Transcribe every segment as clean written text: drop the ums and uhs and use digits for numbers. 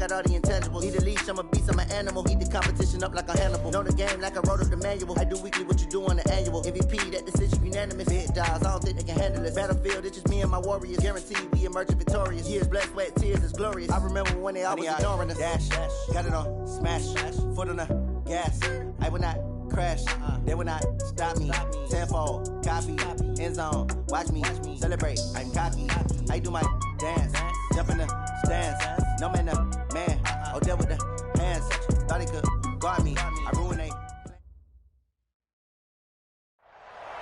got all the intangibles. Need a leash, I'm a beast, I'm an animal. Heat the competition up like a Hannibal. Know the game like I wrote up the manual. I do weekly what you do on the annual. MVP, that decision unanimous. Big dogs, I don't think they can handle it. Battlefield, it's just me and my warriors. Guaranteed we emerge victorious. Years, blood, sweat, tears, it's glorious. I remember when they always ignoring us. Dash, got it on, smash, foot on the gas. I will not crash, they will not stop me. Tenfold, copy, end zone, watch me celebrate. I'm cocky, I do my dance, jump in the stands. No man, man, oh, there with the hands. Thought he could guard me, I ruined it.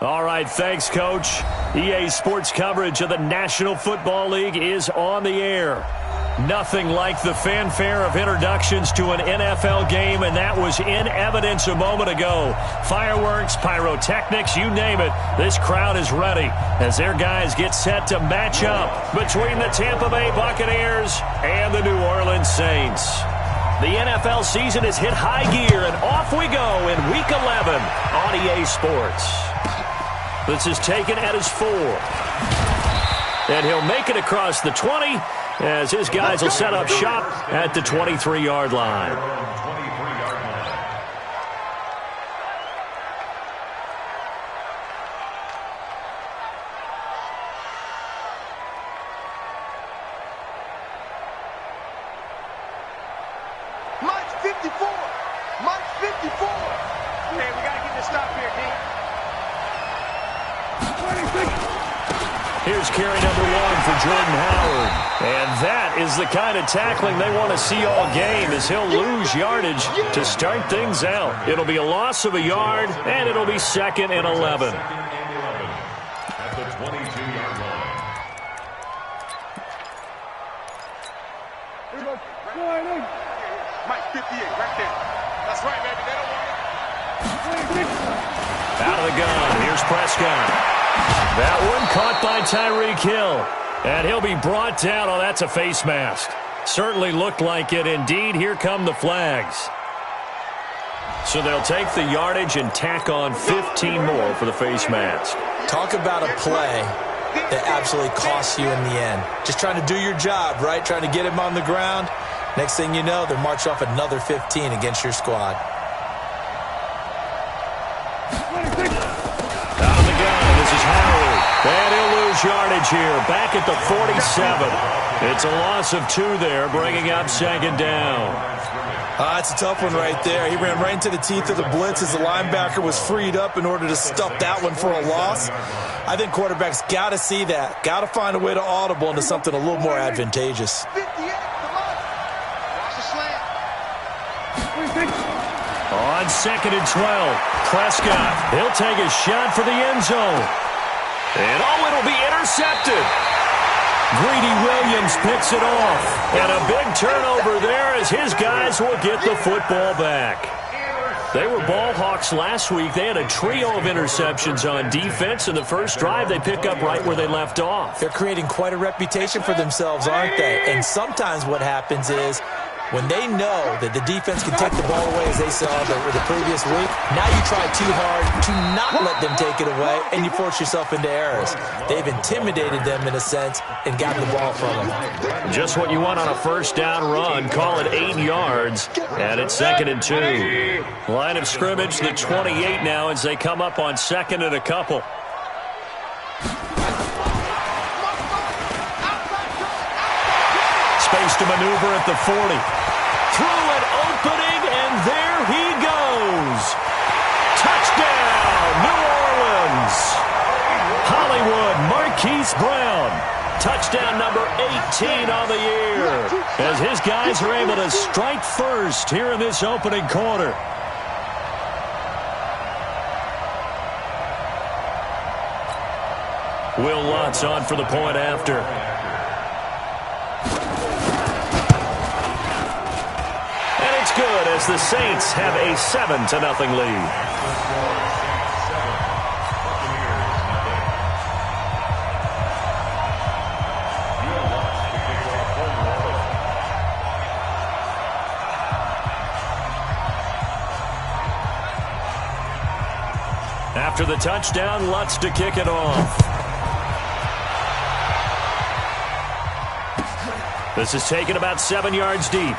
All right, thanks, Coach. EA Sports coverage of the National Football League is on the air. Nothing like the fanfare of introductions to an NFL game, and that was in evidence a moment ago. Fireworks, pyrotechnics, you name it. This crowd is ready as their guys get set to match up between the Tampa Bay Buccaneers and the New Orleans Saints. The NFL season has hit high gear, and off we go in Week 11 on EA Sports. This is taken at his 4. And he'll make it across the 20 as his guys will set up shop at the 23-yard line. Mike's 54. Mike's 54. Hey, we got to get this stop here, D. Here's carry number 1 for Jordan Howard. And that is the kind of tackling they want to see all game, as he'll lose yardage to start things out. It'll be a loss of a yard, and it'll be 2nd and 11. At the 22-yard line. Mike's 58, right there. That's right, baby. They don't want it. Out of the gun. Here's Prescott. That one caught by Tyreek Hill. And he'll be brought down. Oh, that's a face mask. Certainly looked like it. Indeed, here come the flags. So they'll take the yardage and tack on 15 more for the face mask. Talk about a play that absolutely costs you in the end. Just trying to do your job, right? Trying to get him on the ground. Next thing you know, they'll march off another 15 against your squad. Out of the gun, this is Howard. And he'll lose yardage here, back at the 47. It's a loss of 2 there, bringing up 2nd down. That's a tough one right there. He ran right into the teeth of the blitz as the linebacker was freed up in order to stuff that one for a loss. I think quarterbacks got to see that. Got to find a way to audible into something a little more advantageous. 58, come on. Watch the slant. On 2nd and 12, Prescott. He'll take a shot for the end zone. And oh, it'll be intercepted. Greedy Williams picks it off. And a big turnover there as his guys will get the football back. They were ball hawks last week. They had a trio of interceptions on defense. In the first drive, they pick up right where they left off. They're creating quite a reputation for themselves, aren't they? And sometimes what happens is when they know that the defense can take the ball away, as they saw the previous week, now you try too hard to not let them take it away, and you force yourself into errors. They've intimidated them in a sense and gotten the ball from them. Just what you want on a first down run. Call it 8 yards, and it's 2nd and 2. Line of scrimmage, the 28 now as they come up on 2nd and a couple. Space to maneuver at the 40. Through an opening, and there he goes. Touchdown, New Orleans. Hollywood Marquise Brown. Touchdown number 18 on the year. As his guys are able to strike first here in this opening quarter. Will Lutz on for the point after. Good as the Saints have a 7-0 lead. After the touchdown, Lutz to kick it off. This is taken about 7 yards deep.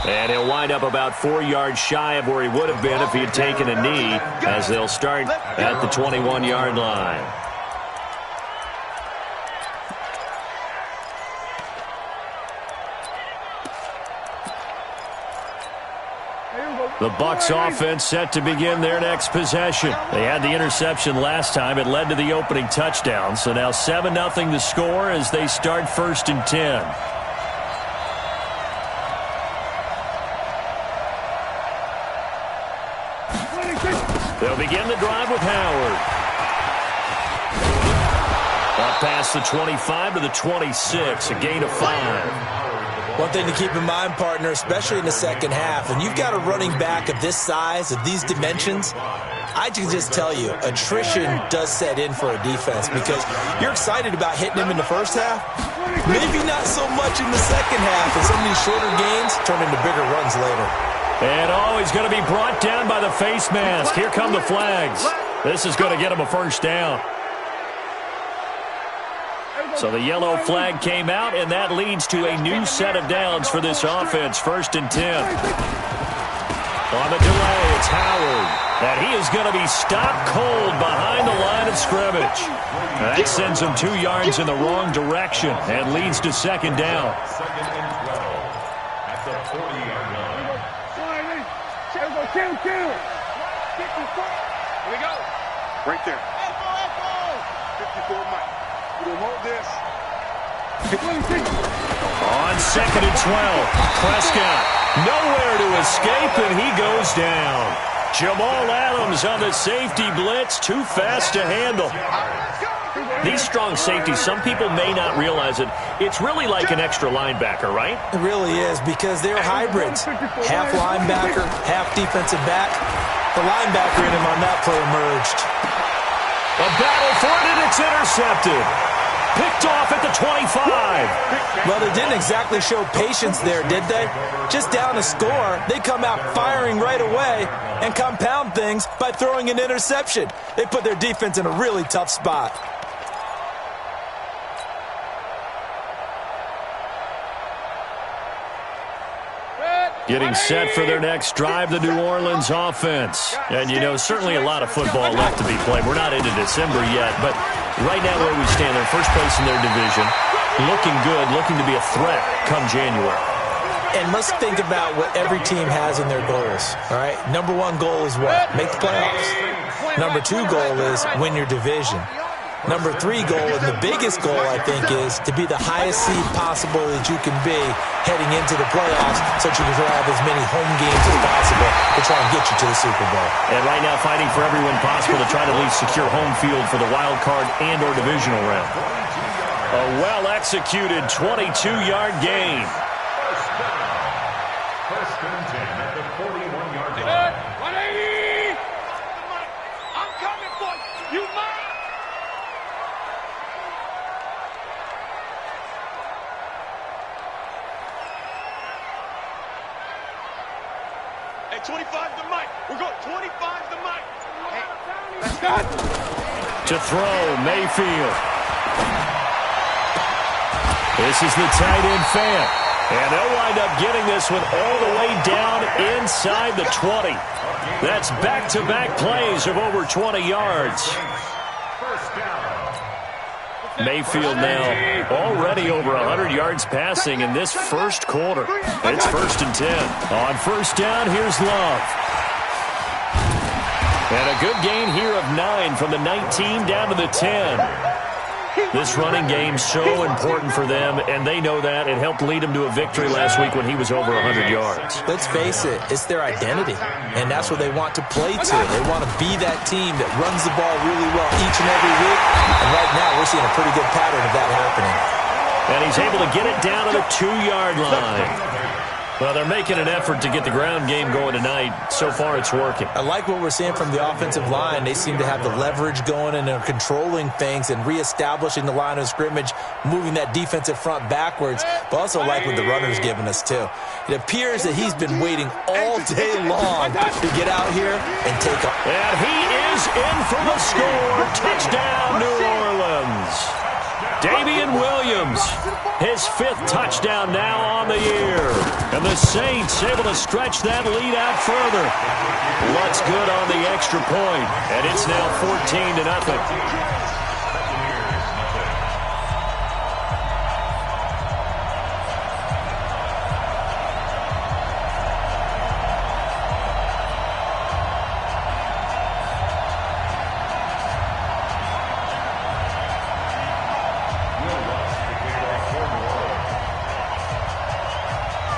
And he'll wind up about 4 yards shy of where he would have been if he had taken a knee, as they'll start at the 21-yard line. The Bucs offense set to begin their next possession. They had the interception last time. It led to the opening touchdown. So now 7-0 the score as they start 1st and 10. They'll begin the drive with Howard. Up past the 25 to the 26, a gain of 5. One thing to keep in mind, partner, especially in the second half, when you've got a running back of this size, of these dimensions, I can just tell you, attrition does set in for a defense because you're excited about hitting him in the first half. Maybe not so much in the second half, and some of these shorter gains turn into bigger runs later. And he's going to be brought down by the face mask. Here come the flags. This is going to get him a first down. So the yellow flag came out, and that leads to a new set of downs for this offense. 1st and 10. On the delay, it's Howard. And he is going to be stopped cold behind the line of scrimmage. That sends him 2 yards in the wrong direction and leads to 2nd down. 2nd and 12 at the 40-yard line. Here we go. Right there. 54 Mike. We'll hold this. On 2nd and 12, Prescott nowhere to escape, and he goes down. Jamal Adams on the safety blitz, too fast to handle. These strong safeties, some people may not realize it. It's really like an extra linebacker, right? It really is because they're hybrids. Half linebacker, half defensive back. The linebacker in him on that play emerged. A battle for it, and it's intercepted. Picked off at the 25. Well, they didn't exactly show patience there, did they? Just down a score, they come out firing right away and compound things by throwing an interception. They put their defense in a really tough spot. Getting set for their next drive, the New Orleans offense. And, you know, certainly a lot of football left to be played. We're not into December yet, but right now where we stand, they're first place in their division. Looking good, looking to be a threat come January. And let's think about what every team has in their goals, all right? Number 1 goal is what? Make the playoffs. Number 2 goal is win your division. Number 3 goal, and the biggest goal, I think, is to be the highest seed possible that you can be heading into the playoffs so that you can have as many home games as possible to try and get you to the Super Bowl. And right now fighting for everyone possible to try to at least secure home field for the wild card and or divisional round. A well-executed 22-yard gain. First and 10 at the 41-yard line. 180! I'm coming for you. You mine? Hey, 25 to Mike. We're going 25 to Mike. Hey, let's go. To throw, Mayfield. This is the tight end fan. And they'll wind up getting this one all the way down inside the 20. That's back-to-back plays of over 20 yards. First down. Mayfield now already over 100 yards passing in this first quarter. It's 1st and 10. On first down, here's Love. And a good gain here of 9 from the 19 down to the 10. This running game so important for them, and they know that. It helped lead them to a victory last week when he was over 100 yards. Let's face it, it's their identity, and that's what they want to play to. They want to be that team that runs the ball really well each and every week, and right now we're seeing a pretty good pattern of that happening. And he's able to get it down to the 2-yard line. Well, they're making an effort to get the ground game going tonight. So far, it's working. I like what we're seeing from the offensive line. They seem to have the leverage going and they're controlling things and reestablishing the line of scrimmage, moving that defensive front backwards. But also like what the runner's giving us, too. It appears that he's been waiting all day long to get out here and take off. And he is in for the score. Touchdown, New Orleans. Damian Williams, his 5th touchdown now on the year. And the Saints able to stretch that lead out further. Lutz good on the extra point, and it's now 14-0.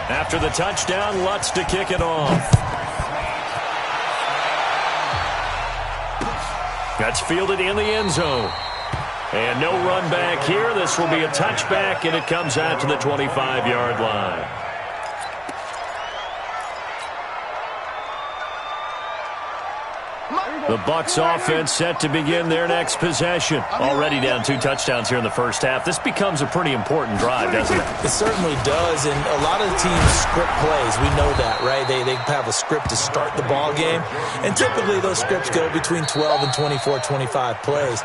After the touchdown, Lutz to kick it off. That's fielded in the end zone. And no run back here. This will be a touchback, and it comes out to the 25-yard line. The Bucs offense set to begin their next possession. Already down 2 touchdowns here in the first half. This becomes a pretty important drive, doesn't it? It certainly does, and a lot of the teams script plays. We know that, right? They have a script to start the ball game, and typically those scripts go between 12 and 24, 25 plays.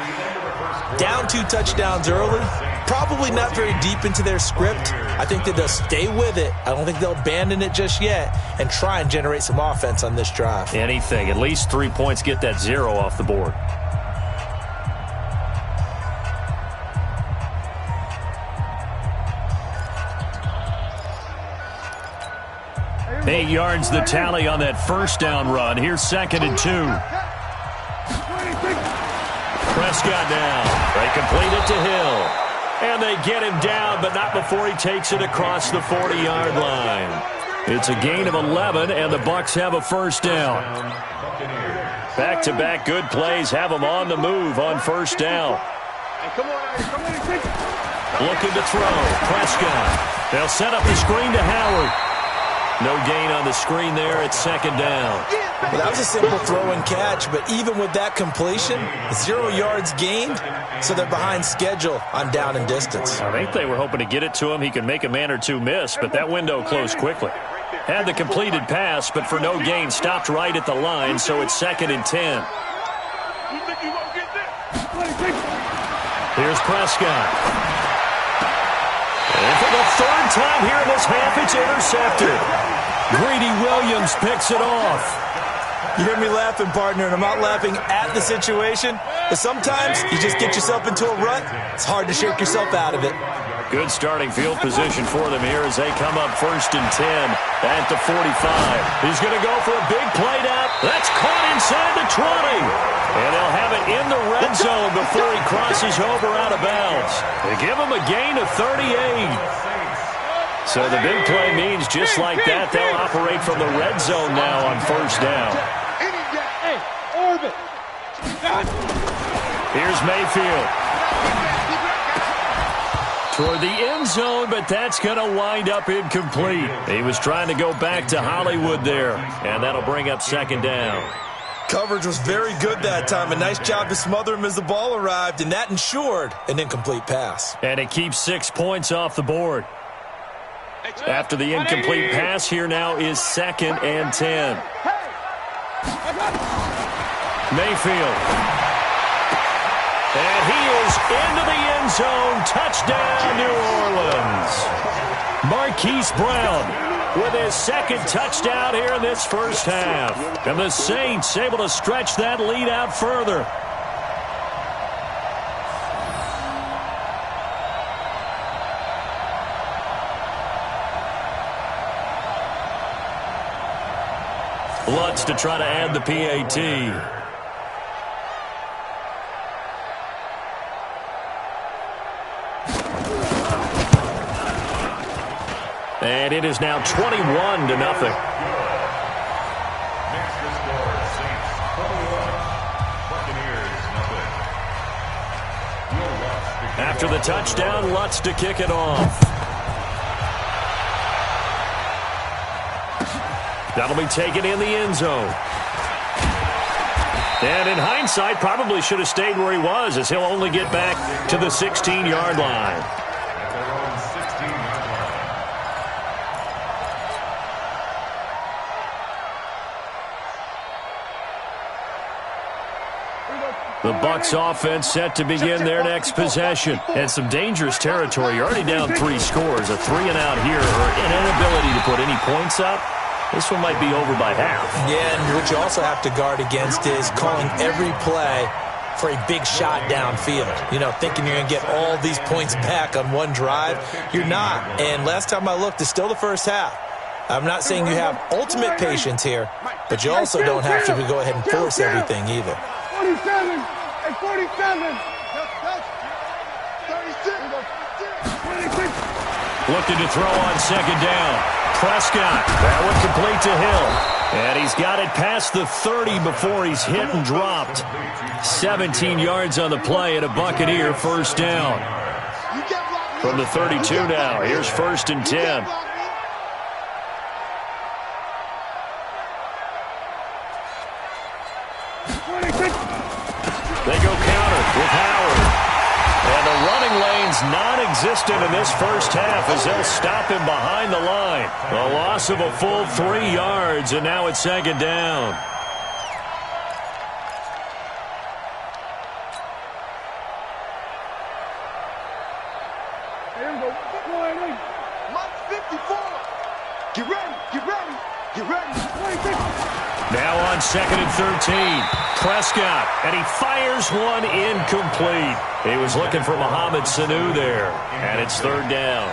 Down 2 touchdowns early, probably not very deep into their script. I think that they'll stay with it. I don't think they'll abandon it just yet and try and generate some offense on this drive. Anything. At least 3 points, get that 0 off the board. Eight yards the tally on that first down run. Here's 2nd and 2. Prescott now. They complete it to Hill. And they get him down, but not before he takes it across the 40-yard line. It's a gain of 11, and the Bucs have a first down. Back-to-back good plays have them on the move on first down. Looking to throw. Prescott. They'll set up the screen to Howard. No gain on the screen there. It's 2nd down. Well, that was a simple throw and catch, but even with that completion, 0 yards gained, so they're behind schedule on down and distance. I think they were hoping to get it to him. He could make a man or two miss, but that window closed quickly. Had the completed pass, but for no gain, stopped right at the line, so it's 2nd and 10. Here's Prescott. And for the 3rd time here in this half, it's intercepted. Greedy Williams picks it off. You hear me laughing, partner, and I'm not laughing at the situation, but sometimes you just get yourself into a rut. It's hard to shake yourself out of it. Good starting field position for them here as they come up 1st and 10 at the 45. He's going to go for a big play down. That's caught inside the 20. And they'll have it in the red zone before he crosses over out of bounds. They give him a gain of 38. So the big play means just like that, they'll operate from the red zone now on first down. Here's Mayfield. Toward the end zone, but that's going to wind up incomplete. He was trying to go back to Hollywood there, and that'll bring up 2nd down. Coverage was very good that time. A nice job to smother him as the ball arrived, and that ensured an incomplete pass. And it keeps 6 points off the board. After the incomplete pass, here now is 2nd and 10. Mayfield. And he is into the end zone. Touchdown, New Orleans. Marquise Brown with his 2nd touchdown here in this first half. And the Saints able to stretch that lead out further. Lutz to try to add the PAT. And it is now 21-0. After the touchdown, Lutz to kick it off. That'll be taken in the end zone. And in hindsight, probably should have stayed where he was, as he'll only get back to the 16-yard line. The Bucs offense set to begin their next possession. And some dangerous territory. You're already down 3 scores. A 3-and-out here, or an inability to put any points up. This one might be over by half. Yeah, and what you also have to guard against is calling every play for a big shot downfield. You know, thinking you're going to get all these points back on one drive. You're not. And last time I looked, it's still the first half. I'm not saying you have ultimate patience here, but you also don't have to go ahead and force everything either. 47 and 47. 36. Looking to throw on second down. Prescott. That one complete to Hill. And he's got it past the 30 before he's hit and dropped. 17 yards on the play and a Buccaneer first down. From the 32 now. Here's 1st and 10. They go counter with Howard. And the running lane's non-existent in this first half as they'll stop him behind the line. A loss of a full 3 yards, and now it's second down. Here we go. Mike 54. Get ready. Get ready. Get ready. 26. Now on 2nd and 13. Prescott, and he fires one incomplete. He was looking for Mohamed Sanu there, and it's 3rd down.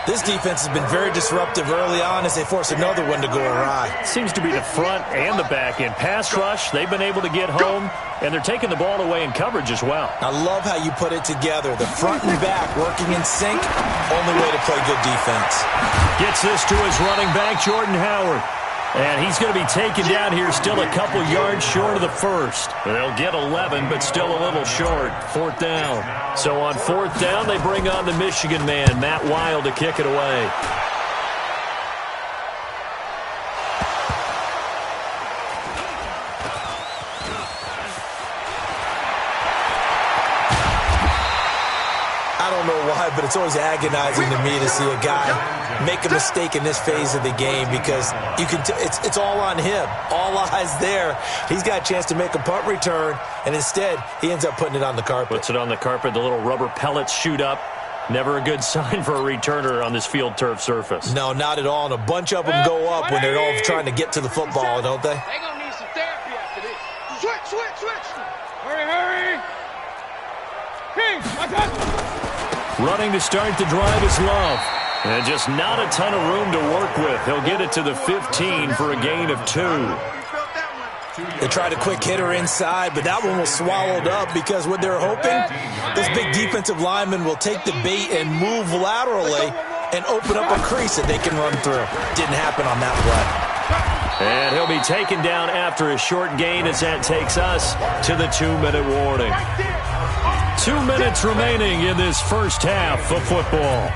This defense has been very disruptive early on as they force another one to go awry. Seems to be the front and the back end. Pass rush, they've been able to get home, and they're taking the ball away in coverage as well. I love how you put it together. The front and back working in sync, only way to play good defense. Gets this to his running back, Jordan Howard. And he's going to be taken down here still a couple yards short of the first. They'll get 11, but still a little short. 4th down. So on 4th down, they bring on the Michigan man, Matt Wild, to kick it away. I don't know why, but it's always agonizing to me to see a guy make a mistake in this phase of the game because you can it's all on him. All eyes there. He's got a chance to make a punt return, and instead he ends up putting it on the carpet. Puts it on the carpet. The little rubber pellets shoot up. Never a good sign for a returner on this field turf surface. No, not at all. And a bunch of them go up when they're all trying to get to the football, don't they? They're going to need some therapy after this. Switch. Hurry. King, watch out. Running to start the drive is Love. And just not a ton of room to work with. He'll get it to the 15 for a gain of 2. They tried a quick hitter inside, but that one was swallowed up because what they're hoping, this big defensive lineman will take the bait and move laterally and open up a crease that they can run through. Didn't happen on that play. And he'll be taken down after a short gain as that takes us to the 2-minute warning. 2 minutes remaining in this first half of football.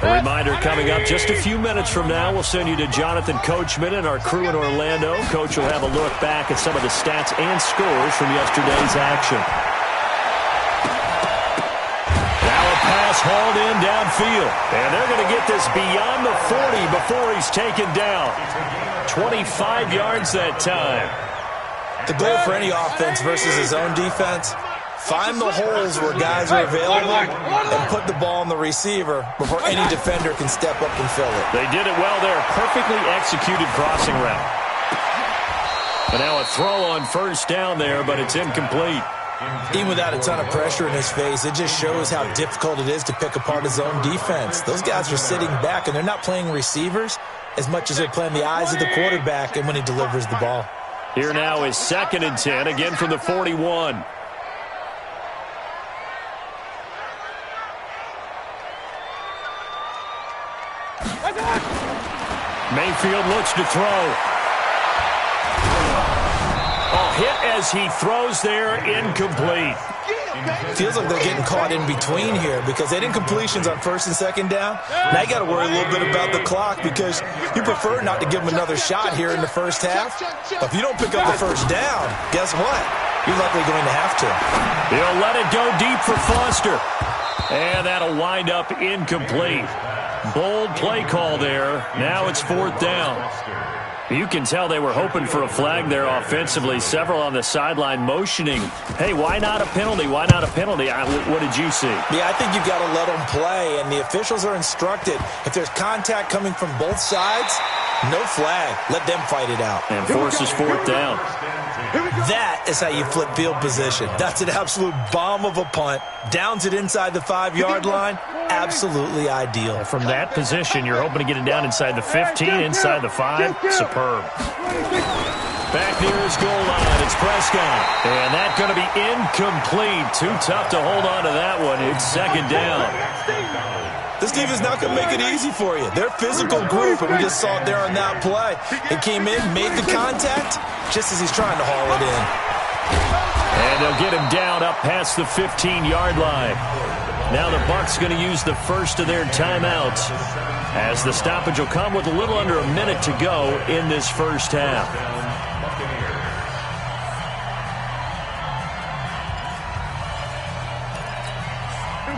A reminder coming up just a few minutes from now, we'll send you to Jonathan Coachman and our crew in Orlando. Coach will have a look back at some of the stats and scores from yesterday's action. Now a pass hauled in downfield. And they're going to get this beyond the 40 before he's taken down. 25 yards that time. The goal for any offense versus his own defense, find the holes where guys are available and put the ball on the receiver before any defender can step up and fill it. They did it well there. Perfectly executed crossing route. And now a throw on first down there, but it's incomplete. Even without a ton of pressure in his face, it just shows how difficult it is to pick apart his own defense. Those guys are sitting back, and they're not playing receivers as much as they're playing the eyes of the quarterback and when he delivers the ball. Here now is 2nd and 10, again from the 41. Mayfield looks to throw. Hit as he throws there, incomplete. Feels like they're getting caught in between here because they did completions on 1st and 2nd down. Now you got to worry a little bit about the clock because you prefer not to give them another shot here in the first half. But if you don't pick up the first down, guess what? You're likely going to have to. He'll let it go deep for Foster. And that'll wind up incomplete. Bold play call there. Now it's 4th down. You can tell they were hoping for a flag there offensively. Several on the sideline motioning, hey, why not a penalty? Why not a penalty? What did you see? Yeah, I think you've got to let them play, and the officials are instructed. If there's contact coming from both sides, no flag. Let them fight it out. And forces fourth down. That is how you flip field position. That's an absolute bomb of a punt. Downs it inside the 5-yard line. Absolutely ideal. From that position, you're hoping to get it down inside the 15, inside the 5. Superb. Back near his goal line, it's Prescott. And that's going to be incomplete. Too tough to hold on to that one. It's second down. This team is not going to make it easy for you. They're a physical group, and we just saw it there on that play. It came in, made the contact, just as he's trying to haul it in. And they'll get him down up past the 15-yard line. Now the Bucs going to use the first of their timeouts, as the stoppage will come with a little under a minute to go in this first half.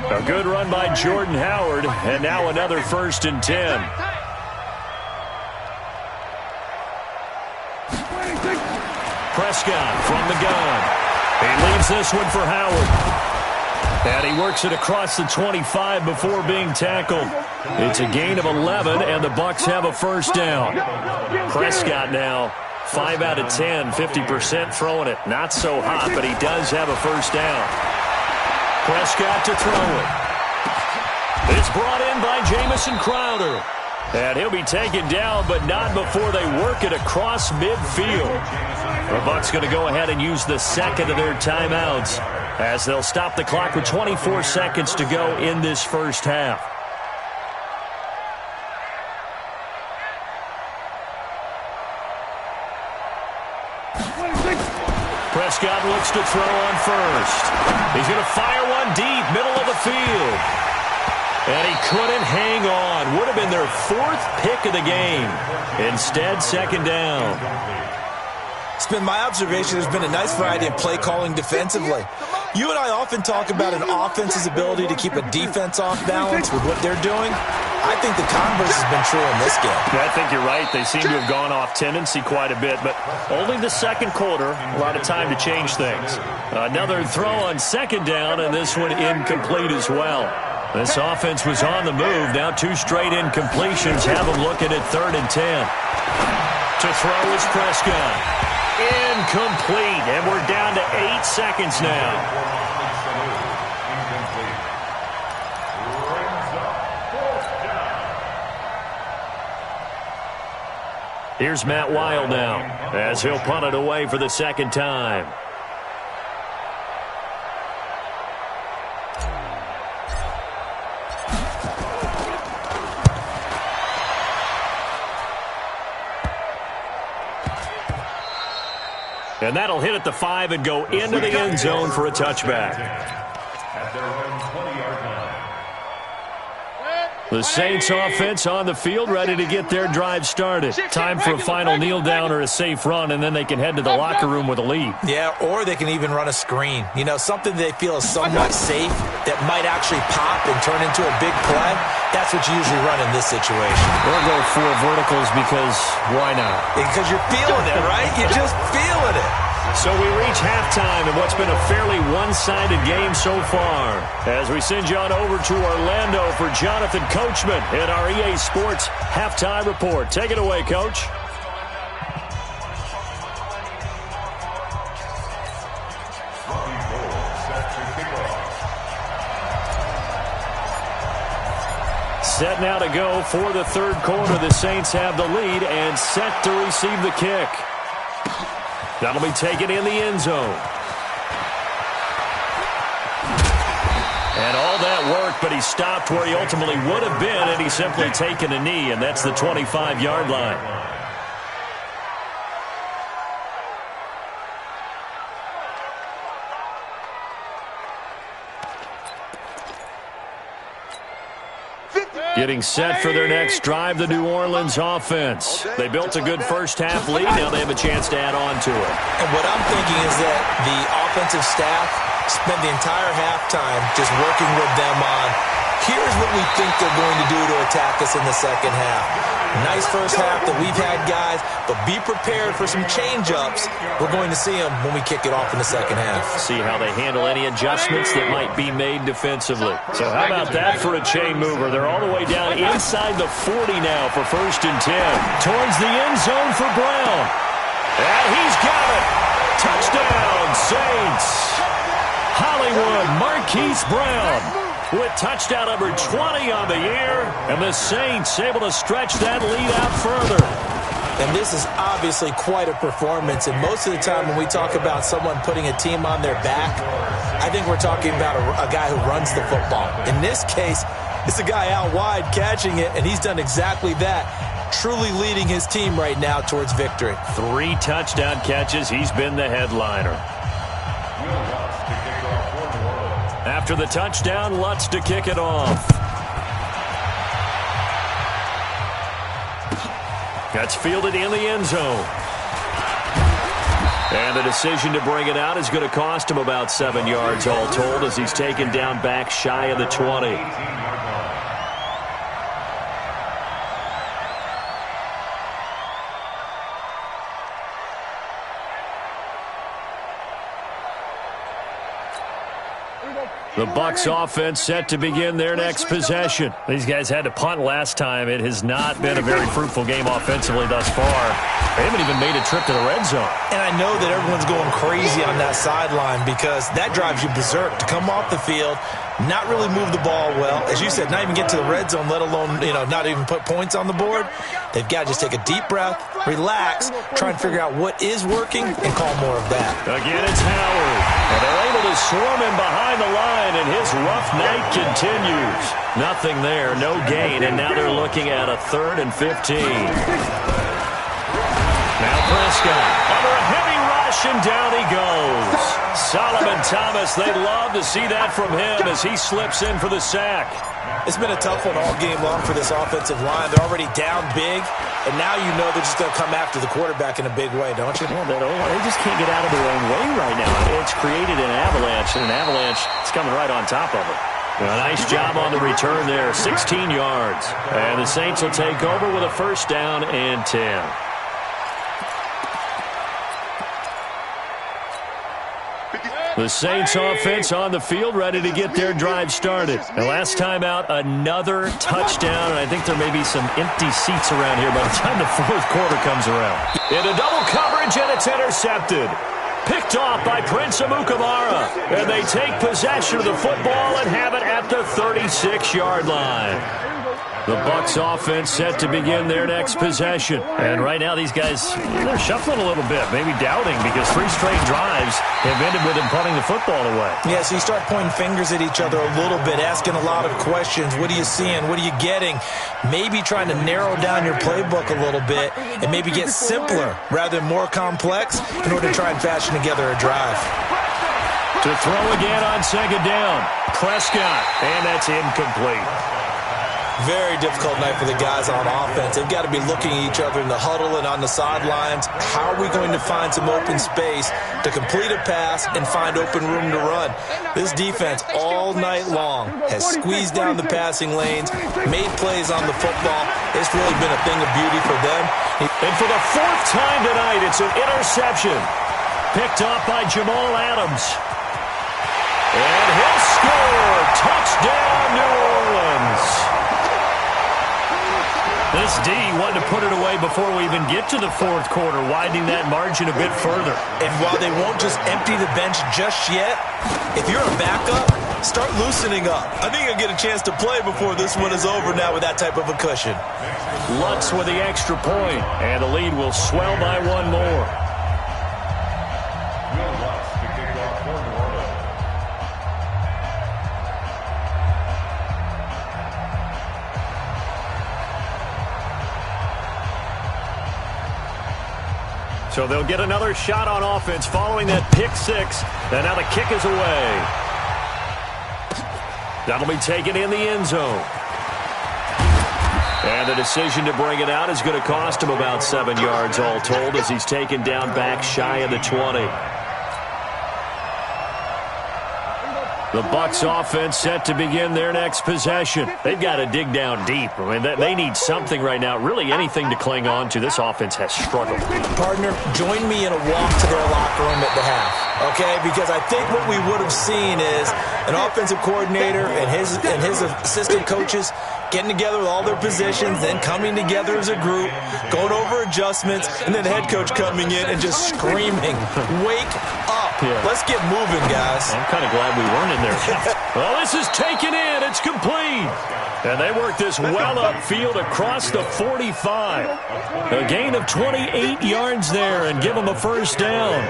A good run by Jordan Howard, and now another 1st and 10. Prescott from the gun. He leaves this one for Howard. And he works it across the 25 before being tackled. It's a gain of 11, and the Bucs have a first down. Prescott now 5 out of 10, 50% throwing it. Not so hot, but he does have a first down. Prescott to throw it. It's brought in by Jamison Crowder. And he'll be taken down, but not before they work it across midfield. The Bucs going to go ahead and use the second of their timeouts, as they'll stop the clock with 24 seconds to go in this first half. Prescott looks to throw on first. He's going to fire one deep, middle of the field. And he couldn't hang on. Would have been their 4th pick of the game. Instead, second down. It's been my observation there's been a nice variety of play calling defensively. You and I often talk about an offense's ability to keep a defense off balance with what they're doing. I think the converse has been true in this game. Yeah, I think you're right. They seem to have gone off tendency quite a bit, but only the second quarter, a lot of time to change things. Another throw on second down, and this one incomplete as well. This offense was on the move. Now 2 straight incompletions have them looking at 3rd and 10. To throw is Prescott. Incomplete, and we're down to 8 seconds now. Here's Matt Wild now, as he'll punt it away for the second time. And that'll hit at the 5 and go into the end zone for a touchback. At their own 20-yard line. The Saints offense on the field, ready to get their drive started. Time for a final kneel down or a safe run, and then they can head to the locker room with a lead. Yeah, or they can even run a screen. You know, something they feel is somewhat safe that might actually pop and turn into a big play. That's what you usually run in this situation. We'll go 4 verticals because why not? Because you're feeling it, right? You're just feeling it. So we reach halftime in what's been a fairly one-sided game so far, as we send you on over to Orlando for Jonathan Coachman in our EA Sports Halftime Report. Take it away, Coach. Set now to go for the 3rd quarter. The Saints have the lead and set to receive the kick. That'll be taken in the end zone. And all that work, but he stopped where he ultimately would have been, and he's simply taken a knee, and that's the 25-yard line. Getting set for their next drive, the New Orleans offense. They built a good first-half lead. Now they have a chance to add on to it. And what I'm thinking is that the offensive staff spent the entire halftime just working with them on Here's what we think they're going to do to attack us in the second half. Nice first half that we've had, guys, but be prepared for some change-ups. We're going to see them when we kick it off in the second half. See how they handle any adjustments that might be made defensively. So how about that for a chain mover? They're all the way down inside the 40 now for 1st and 10. Towards the end zone for Brown. And he's got it. Touchdown, Saints. Hollywood Marquise Brown with touchdown number 20 on the year, and the Saints able to stretch that lead out further. And this is obviously quite a performance, and most of the time when we talk about someone putting a team on their back, I think we're talking about a guy who runs the football. In this case, it's a guy out wide catching it, and he's done exactly that, truly leading his team right now towards victory. 3 touchdown catches. He's been the headliner. After the touchdown, Lutz to kick it off. That's fielded in the end zone. And the decision to bring it out is going to cost him about 7 yards all told as he's taken down back shy of the 20. The Bucs offense set to begin their next possession. These guys had to punt last time. It has not been a very fruitful game offensively thus far. They haven't even made a trip to the red zone. And I know that everyone's going crazy on that sideline because that drives you berserk to come off the field, not really move the ball well. As you said, not even get to the red zone, let alone, not even put points on the board. They've got to just take a deep breath, relax, try and figure out what is working, and call more of that. Again, it's Howard. And they're able to swarm him behind the line, and his rough night continues. Nothing there, no gain, and now they're looking at a 3rd and 15. Now Prescott under a heavy rush, and down he goes. Solomon Thomas, they'd love to see that from him as he slips in for the sack. It's been a tough one all game long for this offensive line. They're already down big, and now you know they're just going to come after the quarterback in a big way, don't you? Well, they just can't get out of their own way right now. It's created an avalanche, and an avalanche is coming right on top of it. A nice job on the return there, 16 yards. And the Saints will take over with a 1st down and 10. The Saints offense on the field ready to get their drive started. And last time out, another touchdown. And I think there may be some empty seats around here by the time the 4th quarter comes around. Into double coverage, and it's intercepted. Picked off by Prince Amukamara. And they take possession of the football and have it at the 36-yard line. The Bucs offense set to begin their next possession. And right now these guys, they're shuffling a little bit, maybe doubting because 3 straight drives have ended with them punting the football away. Yeah, so you start pointing fingers at each other a little bit, asking a lot of questions. What are you seeing? What are you getting? Maybe trying to narrow down your playbook a little bit and maybe get simpler rather than more complex in order to try and fashion together a drive. To throw again on 2nd down. Prescott, and that's incomplete. Very difficult night for the guys on offense. They've got to be looking at each other in the huddle and on the sidelines. How are we going to find some open space to complete a pass and find open room to run? This defense all night long has squeezed down the passing lanes, made plays on the football. It's really been a thing of beauty for them. And for the 4th time tonight, it's an interception. Picked off by Jamal Adams. And he'll score. Touchdown, New Orleans. This D wanted to put it away before we even get to the 4th quarter, widening that margin a bit further. And while they won't just empty the bench just yet, if you're a backup, start loosening up. I think you'll get a chance to play before this one is over now with that type of a cushion. Lutz with the extra point, and the lead will swell by 1 more. So they'll get another shot on offense following that pick 6. And now the kick is away. That'll be taken in the end zone. And the decision to bring it out is going to cost him about 7 yards all told as he's taken down back shy of the 20. The Bucs offense set to begin their next possession. They've got to dig down deep. I mean, they need something right now, really anything to cling on to. This offense has struggled. Partner, join me in a walk to their locker room at the half, okay? Because I think what we would have seen is an offensive coordinator and his assistant coaches getting together with all their positions, then coming together as a group, going over adjustments, and then the head coach coming in and just screaming, "Wake up. Let's get moving, guys." I'm kind of glad we weren't in there. Well, this is taken in. It's complete. And they work this well upfield across the 45. A gain of 28 yards there and give them a first down.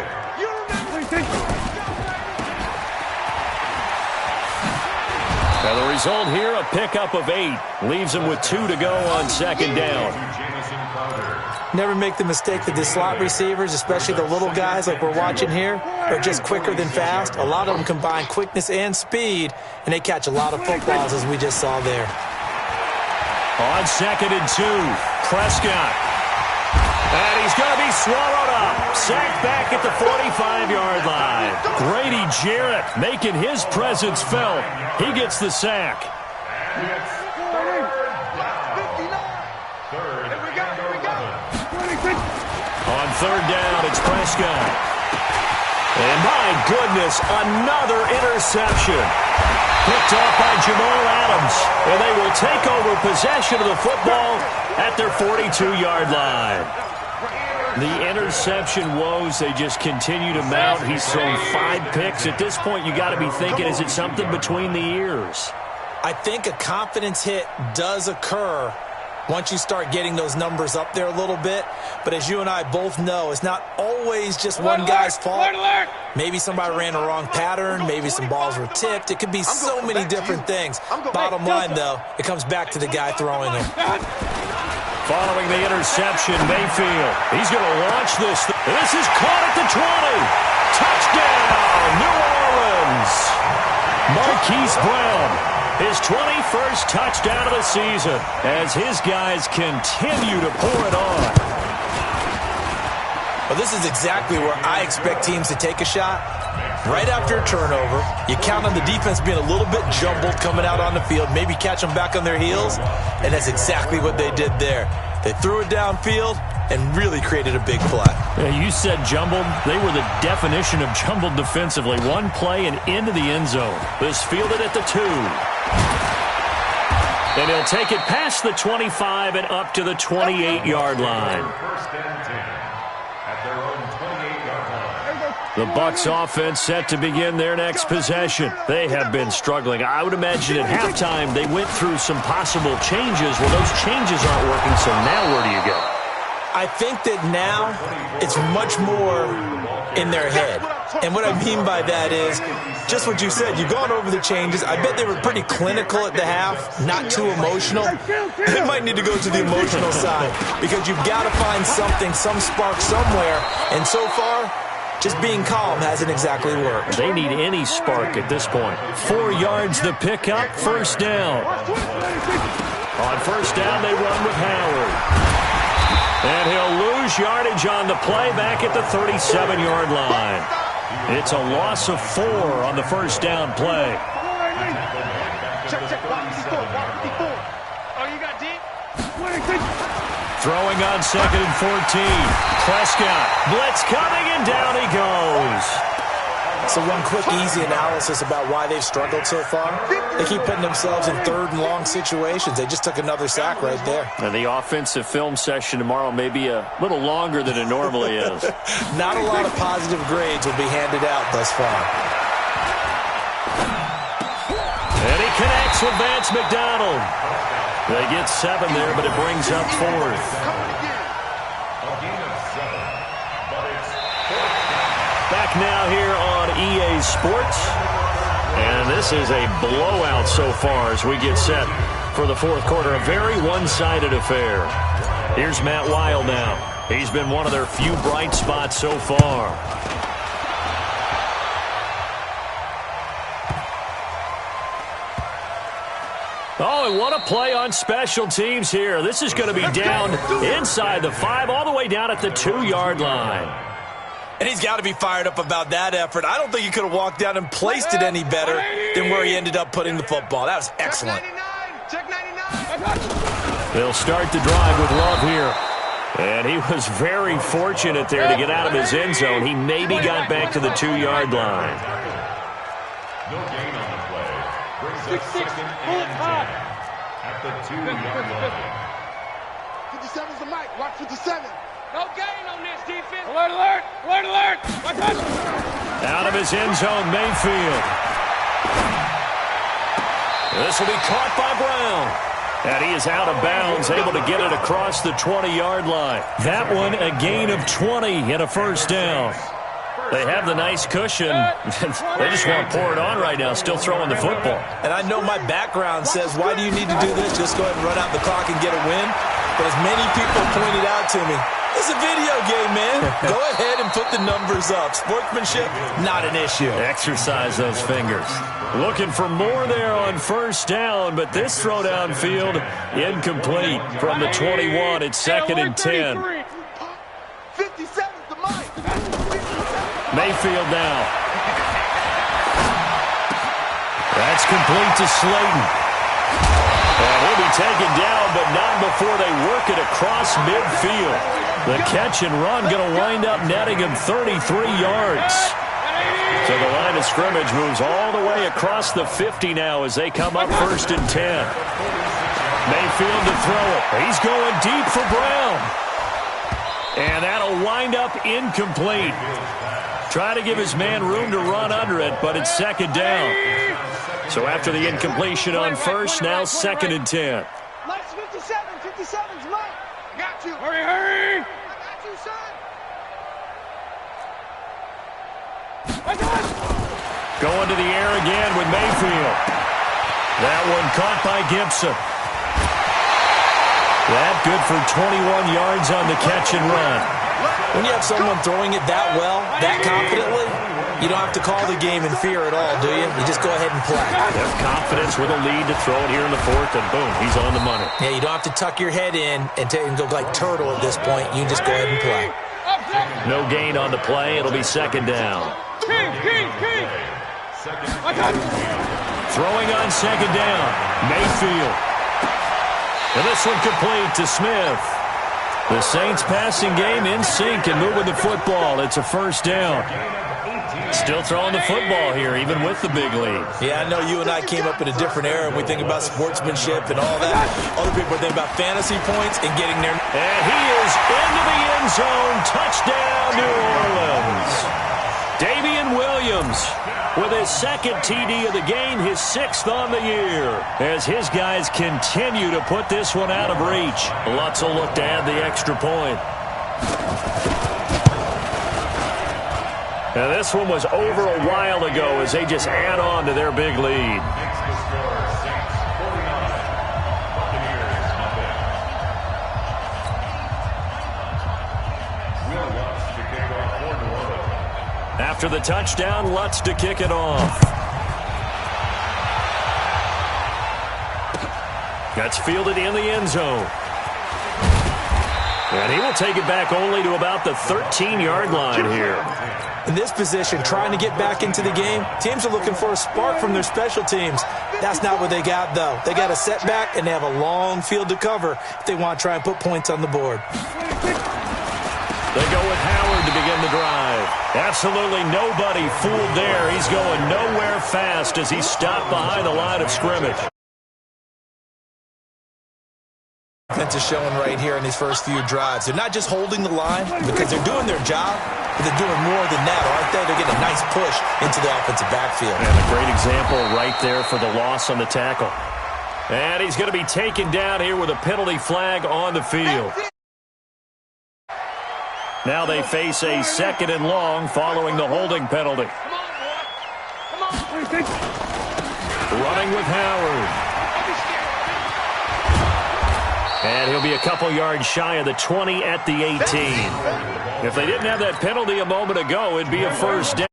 Now the result here, a pickup of 8. Leaves them with 2 to go on second down. Never make the mistake that the slot receivers, especially the little guys like we're watching here, are just quicker than fast. A lot of them combine quickness and speed, and they catch a lot of footballs, as we just saw there. On second and 2, Prescott. And he's going to be swallowed up. Sacked back at the 45-yard line. Grady Jarrett making his presence felt. He gets the sack. On third down, it's Prescott. And my goodness, another interception. Picked off by Jamal Adams. And they will take over possession of the football at their 42-yard line. The interception woes, they just continue to mount. He's thrown 5 picks. At this point, you got to be thinking, is it something between the ears? I think a confidence hit does occur once you start getting those numbers up there a little bit. But as you and I both know, it's not always just one guy's fault. Maybe somebody ran the wrong pattern. Maybe some balls were tipped. It could be so many different things. Bottom line, though, it comes back to the guy throwing them. Following the interception, Mayfield. He's going to launch this. This is caught at the 20. Touchdown, New Orleans. Marquise Brown, his 21st touchdown of the season as his guys continue to pour it on. Well, this is exactly where I expect teams to take a shot. Right after a turnover, you count on the defense being a little bit jumbled coming out on the field, maybe catch them back on their heels, and that's exactly what they did there. They threw it downfield and really created a big play. Yeah, you said jumbled. They were the definition of jumbled defensively. One play and into the end zone. This fielded at the 2. And he'll take it past the 25 and up to the 28-yard line. The Bucs offense set to begin their next possession. They have been struggling. I would imagine at halftime they went through some possible changes. Well, those changes aren't working, so now where do you go? I think that now it's much more in their head. And what I mean by that is just what you said. You've gone over the changes. I bet they were pretty clinical at the half, not too emotional. They might need to go to the emotional side because you've got to find something, some spark somewhere. And so far, just being calm hasn't exactly worked. They need any spark at this point. 4 yards the pickup, first down. On first down, they run with Howard. And he'll lose yardage on the play back at the 37-yard line. It's a loss of 4 on the first down play. Throwing on second and 14. Prescott. Blitz coming, and down he goes. So one quick, easy analysis about why they've struggled so far. They keep putting themselves in third and long situations. They just took another sack right there. And the offensive film session tomorrow may be a little longer than it normally is. Not a lot of positive grades will be handed out thus far. And he connects with Vance McDonald. They get 7 there, but it brings up 4th. Back now here on EA Sports. And this is a blowout so far as we get set for the fourth quarter. A very one-sided affair. Here's Matt Weil now. He's been one of their few bright spots so far. Oh, and what a play on special teams here. This is going to be down inside the 5, all the way down at the 2-yard line. And he's got to be fired up about that effort. I don't think he could have walked down and placed it any better than where he ended up putting the football. That was excellent. Check 99. They'll start the drive with Love here. And he was very fortunate there to get out of his end zone. He maybe got back to the 2-yard line. No gain on the play. Brings up 2nd and 10 at the 2-yard line. 57's the mic. Watch 57. No gain on this defense. Alert, alert, alert, alert. Watch out. Out of his end zone, Mayfield. This will be caught by Brown. And he is out of bounds, able to get it across the 20-yard line. That one, a gain of 20 and a first down. They have the nice cushion. They just want to pour it on right now, still throwing the football. And I know my background says, why do you need to do this? Just go ahead and run out the clock and get a win. But as many people pointed out to me, it's a video game, man. Go ahead and put the numbers up. Sportsmanship, not an issue. Exercise those fingers. Looking for more there on first down, but this throw downfield incomplete from the 21. It's 2nd and 10. 57's the mic. Mayfield now. That's complete to Slayton. And he'll be taken down, but not before they work it across midfield. The catch and run going to wind up netting him 33 yards. So the line of scrimmage moves all the way across the 50 now as they come up 1st and 10. Mayfield to throw it. He's going deep for Brown. And that'll wind up incomplete. Try to give his man room to run under it, but it's 2nd down. So after the incompletion on first, now 2nd and 10. Lights 57. 57's mic. Got you. Hurry, hurry. I got you, son. Going to the air again with Mayfield. That one caught by Gibson. That good for 21 yards on the catch and run. When you have someone throwing it that well, that confidently, you don't have to call the game in fear at all, do you? You just go ahead and play. Have confidence with a lead to throw it here in the 4th, and boom, he's on the money. Yeah, you don't have to tuck your head in and go like turtle at this point. You can just go ahead and play. No gain on the play. It'll be 2nd down. King. Throwing on 2nd down. Mayfield. And this one complete to Smith. The Saints passing game in sync and moving the football. It's a 1st down. Still throwing the football here, even with the big lead. Yeah, I know you and I came up in a different era and we think about sportsmanship and all that. Other people are thinking about fantasy points and getting there. And he is into the end zone. Touchdown, New Orleans. Damian Williams with his 2nd TD of the game, his 6th on the year. As his guys continue to put this one out of reach. Lutz will look to add the extra point. Now this one was over a while ago as they just add on to their big lead. After the touchdown, Lutz to kick it off. That's fielded in the end zone. And he will take it back only to about the 13-yard line here. In this position, trying to get back into the game, teams are looking for a spark from their special teams. That's not what they got, though. They got a setback, and they have a long field to cover if they want to try and put points on the board. They go with Howard to begin the drive. Absolutely nobody fooled there. He's going nowhere fast as he's stopped behind the line of scrimmage. Defense is showing right here in these first few drives. They're not just holding the line because they're doing their job, but they're doing more than that, aren't they? They're getting a nice push into the offensive backfield. And a great example right there for the loss on the tackle. And he's going to be taken down here with a penalty flag on the field. Now they face a 2nd and long following the holding penalty. Running with Howard. And he'll be a couple yards shy of the 20 at the 18. If they didn't have that penalty a moment ago, it'd be a 1st down.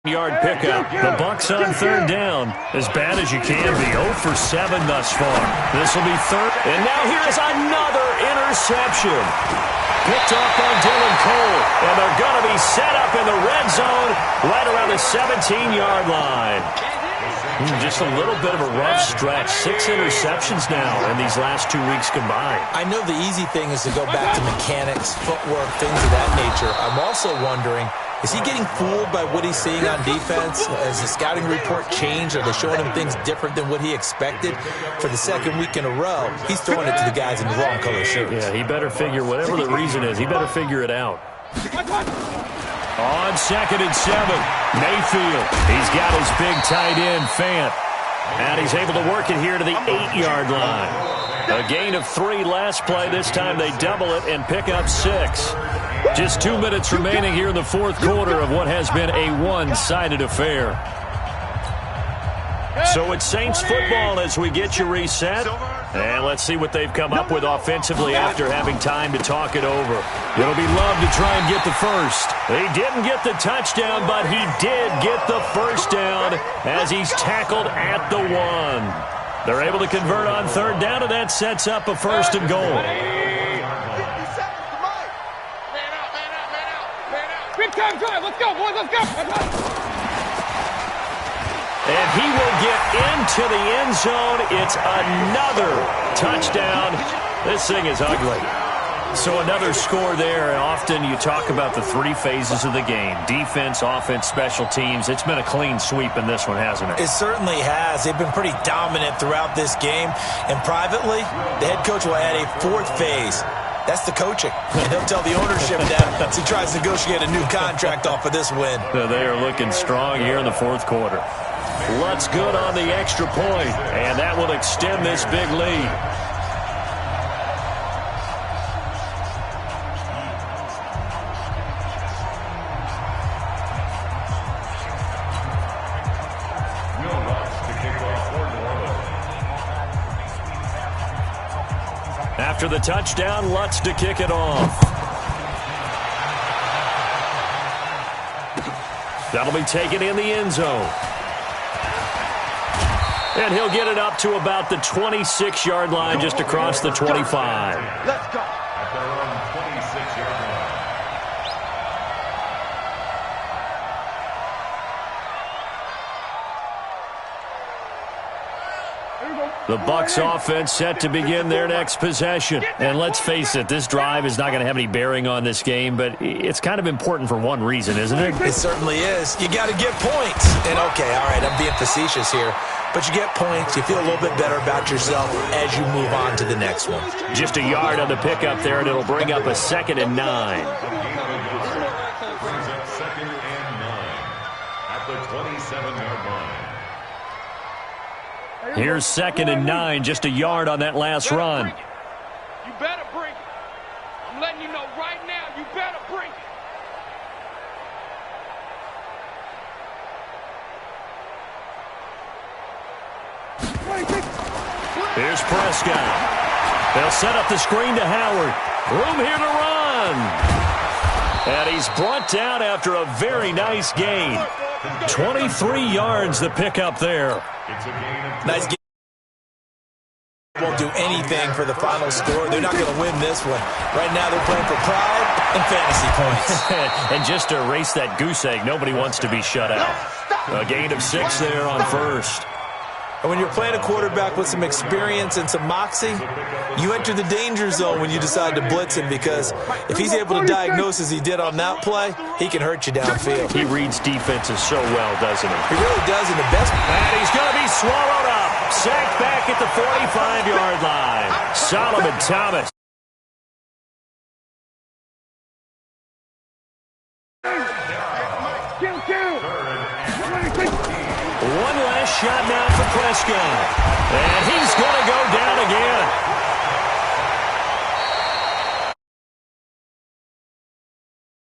Yard pickup. The Bucs on 3rd down. As bad as you can be. 0 for 7 thus far. This will be 3rd. And now here's another interception. picked off by Dylan Cole. And they're going to be set up in the red zone right around the 17-yard line. Just a little bit of a rough stretch. 6 interceptions now in these last 2 weeks combined. I know the easy thing is to go back to mechanics, footwork, things of that nature. I'm also wondering, is he getting fooled by what he's seeing on defense? Has the scouting report changed? Are they showing him things different than what he expected? For the second week in a row, he's throwing it to the guys in the wrong color shirts. Yeah, he better figure, whatever the reason is, he better figure it out. On 2nd and 7, Mayfield. He's got his big tight end, Fant. And he's able to work it here to the 8-yard line. A gain of 3 last play. This time they double it and pick up 6. Just 2 minutes remaining here in the fourth quarter of what has been a one-sided affair. So it's Saints football as we get you reset. And let's see what they've come up with offensively after having time to talk it over. It'll be Love to try and get the first. He didn't get the touchdown, but he did get the first down as he's tackled at the 1. They're able to convert on 3rd down, and that sets up a 1st and goal. Big time drive. Let's go, boys. Let's go. And he will get into the end zone. It's another touchdown. This thing is ugly. So another score there. Often you talk about the 3 phases of the game. Defense, offense, special teams. It's been a clean sweep in this one, hasn't it? It certainly has. They've been pretty dominant throughout this game. And privately, the head coach will add a 4th phase. That's the coaching. And he'll tell the ownership that as he tries to negotiate a new contract off of this win. They are looking strong here in the fourth quarter. Lutz good on the extra point, and that will extend this big lead. After the touchdown, Lutz to kick it off. That'll be taken in the end zone. And he'll get it up to about the 26-yard line, just across the 25. Let's go. At their own 26-yard line. The Bucs offense set to begin their next possession. And let's face it, this drive is not going to have any bearing on this game, but it's kind of important for one reason, isn't it? It certainly is. You got to get points. And okay, all right, I'm being facetious here. But you get points, you feel a little bit better about yourself as you move on to the next one. Just a yard on the pickup there, and it'll bring up a 2nd and 9. Brings up 2nd and 9 at the 27-yard line. Here's 2nd and 9, just a yard on that last run. You better bring it. I'm letting you know right now, you better bring it. Here's Prescott. They'll set up the screen to Howard. Room here to run. And he's brought down after a very nice gain. 23 yards the pickup there. It's a gain of Nice game. Won't do anything for the final score. They're not going to win this one. Right now they're playing for pride and fantasy points. And just to erase that goose egg, nobody wants to be shut out. A gain of 6 there on 1st. And when you're playing a quarterback with some experience and some moxie, you enter the danger zone when you decide to blitz him, because if he's able to diagnose as he did on that play, he can hurt you downfield. He reads defenses so well, doesn't he? He really does in the best. And he's going to be swallowed up. Sacked back at the 45-yard line. Solomon Thomas. One last shot now for Prescott. And he's going to go down